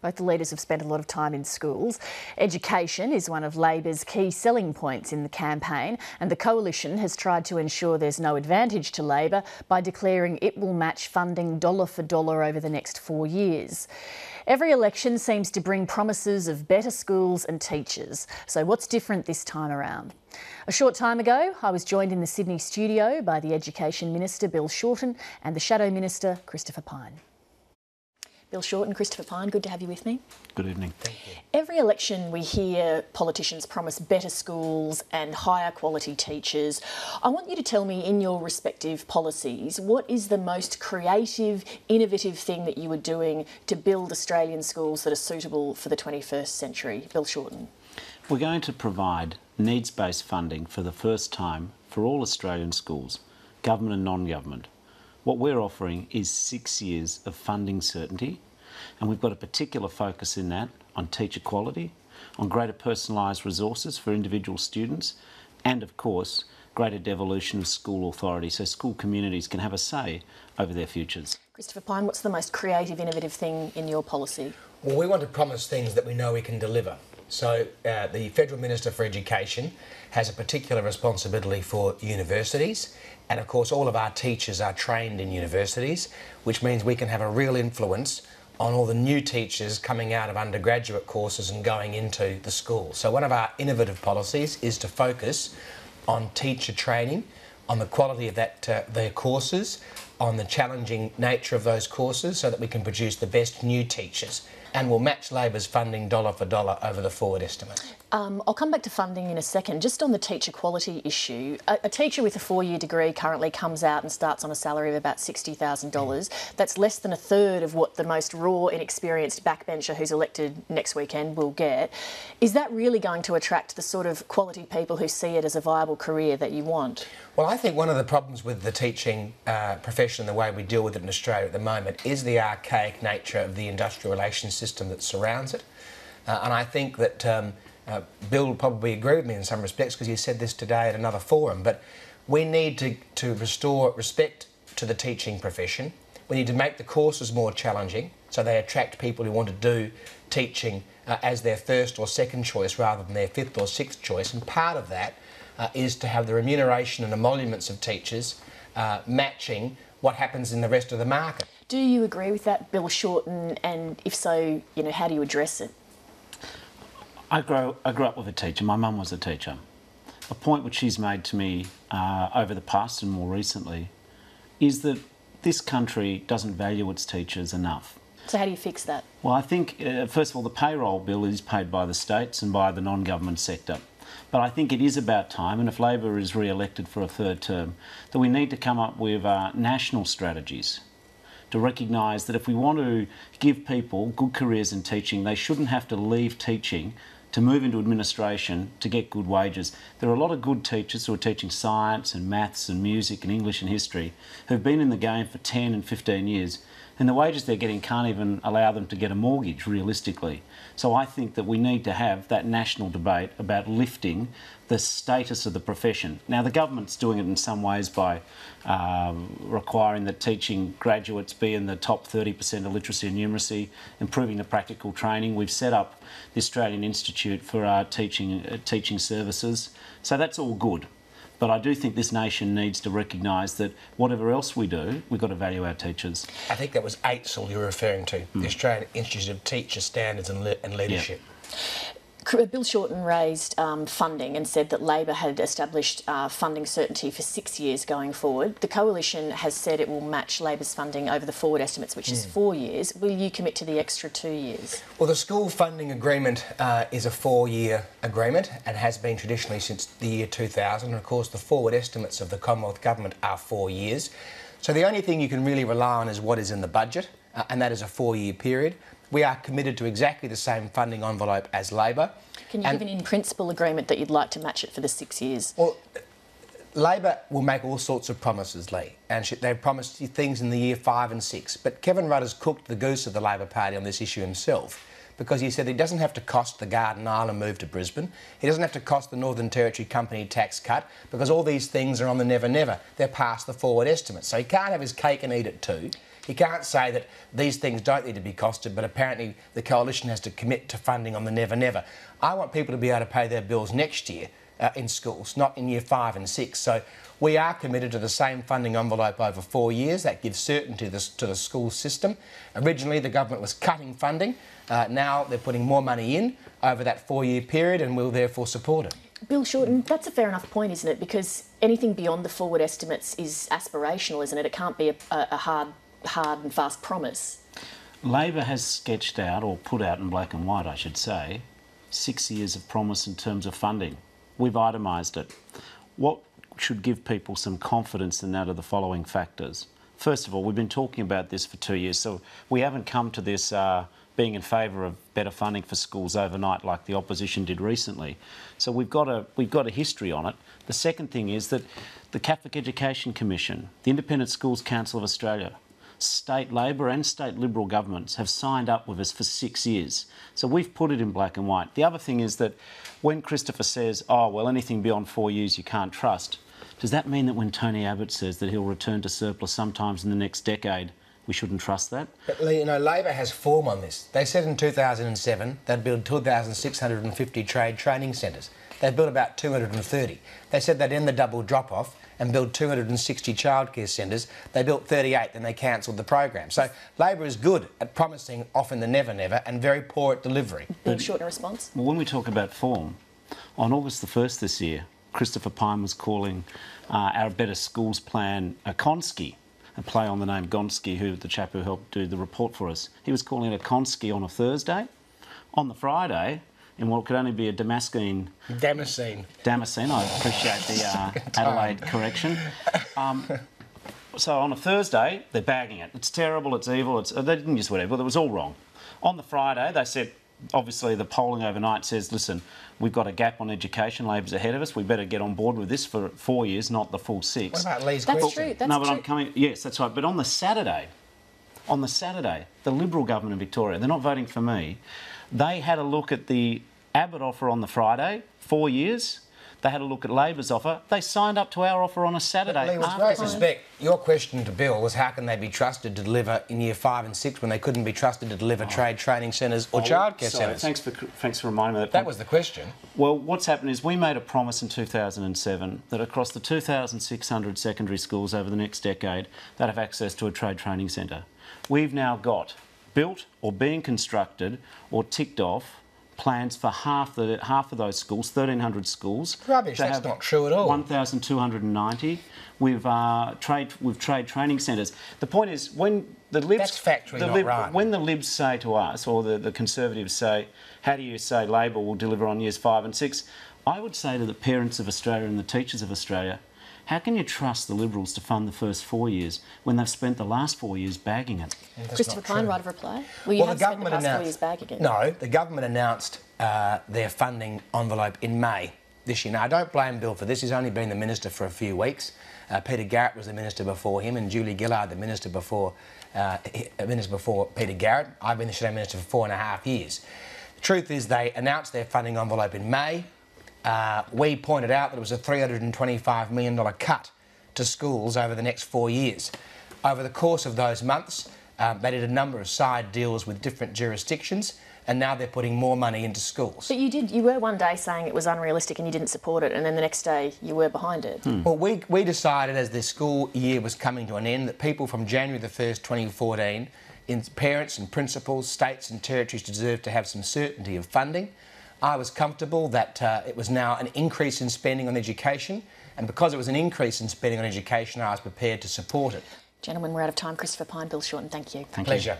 Both the leaders have spent a lot of time in schools. Education is one of Labor's key selling points in the campaign, and the Coalition has tried to ensure there's no advantage to Labor by declaring it will match funding dollar for dollar over the next 4 years. Every election seems to bring promises of better schools and teachers. So what's different this time around? A short time ago, I was joined in the Sydney studio by the Education Minister, Bill Shorten, and the Shadow Minister, Christopher Pyne. Bill Shorten, Christopher Pyne, good to have you with me. Good evening. Thank you. Every election we hear politicians promise better schools and higher quality teachers. I want you to tell me, in your respective policies, what is the most creative, innovative thing that you are doing to build Australian schools that are suitable for the 21st century? Bill Shorten. We're going to provide needs-based funding for the first time for all Australian schools, government and non-government. What we're offering is 6 years of funding certainty, and we've got a particular focus in that on teacher quality, on greater personalised resources for individual students, and of course, greater devolution of school authority so school communities can have a say over their futures. Christopher Pyne, what's the most creative, innovative thing in your policy? Well, we want to promise things that we know we can deliver. So the Federal Minister for Education has a particular responsibility for universities, and of course all of our teachers are trained in universities, which means we can have a real influence on all the new teachers coming out of undergraduate courses and going into the school. So one of our innovative policies is to focus on teacher training, on the quality of their courses, on the challenging nature of those courses, so that we can produce the best new teachers. And we'll match Labor's funding dollar for dollar over the forward estimate. I'll come back to funding in a second. Just on the teacher quality issue, a teacher with a 4-year degree currently comes out and starts on a salary of about $60,000. That's less than a third of what the most raw, inexperienced backbencher who's elected next weekend will get. Is that really going to attract the sort of quality people who see it as a viable career that you want? Well, I think one of the problems with the teaching profession, the way we deal with it in Australia at the moment, is the archaic nature of the industrial relations system that surrounds it. And I think that Bill will probably agree with me in some respects, because he said this today at another forum, but we need to restore respect to the teaching profession. We need to make the courses more challenging so they attract people who want to do teaching as their first or second choice rather than their fifth or sixth choice, and part of that is to have the remuneration and emoluments of teachers matching what happens in the rest of the market. Do you agree with that, Bill Shorten, and if so, how do you address it? I grew up with a teacher. My mum was a teacher. A point which she's made to me over the past and more recently is that this country doesn't value its teachers enough. So how do you fix that? Well, I think, first of all, the payroll bill is paid by the states and by the non-government sector. But I think it is about time, and if Labor is re-elected for a third term, that we need to come up with national strategies to recognise that if we want to give people good careers in teaching, they shouldn't have to leave teaching to move into administration to get good wages. There are a lot of good teachers who are teaching science and maths and music and English and history who've been in the game for 10 and 15 years, and the wages they're getting can't even allow them to get a mortgage realistically. So I think that we need to have that national debate about lifting the status of the profession. Now, the government's doing it in some ways by requiring that teaching graduates be in the top 30% of literacy and numeracy, improving the practical training. We've set up the Australian Institute for teaching services. So that's all good. But I do think this nation needs to recognise that whatever else we do, we've got to value our teachers. I think that was AITSL you were referring to, the Australian Institute of Teacher Standards and Leadership. Yeah. Bill Shorten raised funding and said that Labor had established funding certainty for 6 years going forward. The Coalition has said it will match Labor's funding over the forward estimates, which is 4 years. Will you commit to the extra 2 years? Well, the school funding agreement is a 4-year agreement and has been traditionally since the year 2000. And of course, the forward estimates of the Commonwealth Government are 4 years. So the only thing you can really rely on is what is in the budget, and that is a 4-year period. We are committed to exactly the same funding envelope as Labor. Can you give an in-principle agreement that you'd like to match it for the 6 years? Well, Labor will make all sorts of promises, Lee, and they've promised things in the year 5 and 6. But Kevin Rudd has cooked the goose of the Labor Party on this issue himself, because he said it doesn't have to cost the Garden Island move to Brisbane. It doesn't have to cost the Northern Territory company tax cut, because all these things are on the never-never. They're past the forward estimate. So he can't have his cake and eat it too. you can't say that these things don't need to be costed, but apparently the Coalition has to commit to funding on the never, never. I want people to be able to pay their bills next year in schools, not in year 5 and 6. So we are committed to the same funding envelope over 4 years. That gives certainty to the school system. Originally, the government was cutting funding. Now they're putting more money in over that 4-year period, and we'll therefore support it. Bill Shorten, that's a fair enough point, isn't it? Because anything beyond the forward estimates is aspirational, isn't it? It can't be a hard and fast promise. Labor has sketched out, or put out in black and white, I should say, 6 years of promise in terms of funding. We've itemised it. What should give people some confidence in that are the following factors. First of all, we've been talking about this for 2 years, so we haven't come to this being in favour of better funding for schools overnight like the opposition did recently. So we've got a history on it. The second thing is that the Catholic Education Commission, the Independent Schools Council of Australia, state Labor and state Liberal governments have signed up with us for 6 years. So we've put it in black and white. The other thing is that when Christopher says, oh, well, anything beyond 4 years you can't trust, does that mean that when Tony Abbott says that he'll return to surplus sometimes in the next decade, we shouldn't trust that? But, you know, Labor has form on this. They said in 2007 they'd build 2,650 trade training centres. They built about 230. They said they'd end the double drop-off and build 260 childcare centres. They built 38 and they cancelled the program. So Labor is good at promising often the never, never and very poor at delivery. Bill Shorten, response? Well, when we talk about form, on August the 1st this year, Christopher Pyne was calling our Better Schools plan a Konski, a play on the name Gonski, the chap who helped do the report for us. He was calling it a Konski on a Thursday. On the Friday, in what could only be a Damascene, I appreciate the Adelaide correction. So on a Thursday, they're bagging it. It's terrible, it's evil, they didn't use whatever, it was all wrong. On the Friday, they said, obviously the polling overnight says, listen, we've got a gap on education, Labor's ahead of us, we better get on board with this for 4 years, not the full 6. What about Lee's That's question? true, that's no, but true. I'm coming, yes, that's right. But on the Saturday, the Liberal government in Victoria, they're not voting for me, they had a look at the Abbott offer on the Friday, 4 years. They had a look at Labor's offer. They signed up to our offer on a Saturday. Lee, with great respect, your question to Bill was how can they be trusted to deliver in year 5 and 6 when they couldn't be trusted to deliver trade training centres or childcare centres? Thanks for reminding me of that. That was the question. Well, what's happened is we made a promise in 2007 that across the 2,600 secondary schools over the next decade, they'd have access to a trade training centre. We've now got built or being constructed or ticked off plans for half of those schools, 1,300 schools. Rubbish, that's not true at all. 1,290 with trade training centres. The point is, when the Libs... That's factually not right. When the Libs say to us, or the Conservatives say, how do you say Labor will deliver on years 5 and 6? I would say to the parents of Australia and the teachers of Australia, how can you trust the Liberals to fund the first 4 years when they've spent the last 4 years bagging it? Christopher Pyne, right of reply? Well, you have spent the past 4 years bagging it. No, the government announced their funding envelope in May this year. Now, I don't blame Bill for this. He's only been the minister for a few weeks. Peter Garrett was the minister before him, and Julie Gillard the minister before Peter Garrett. I've been the Shadow Minister for 4.5 years. The truth is they announced their funding envelope in May. We pointed out that it was a $325 million cut to schools over the next 4 years. Over the course of those months, they did a number of side deals with different jurisdictions, and now they're putting more money into schools. But you were one day saying it was unrealistic and you didn't support it, and then the next day you were behind it. Well, we decided as the school year was coming to an end that people from January the 1st, 2014, parents and principals, states and territories deserve to have some certainty of funding. I was comfortable that it was now an increase in spending on education, and because it was an increase in spending on education, I was prepared to support it. Gentlemen, we're out of time. Christopher Pyne, Bill Shorten, thank you. Pleasure.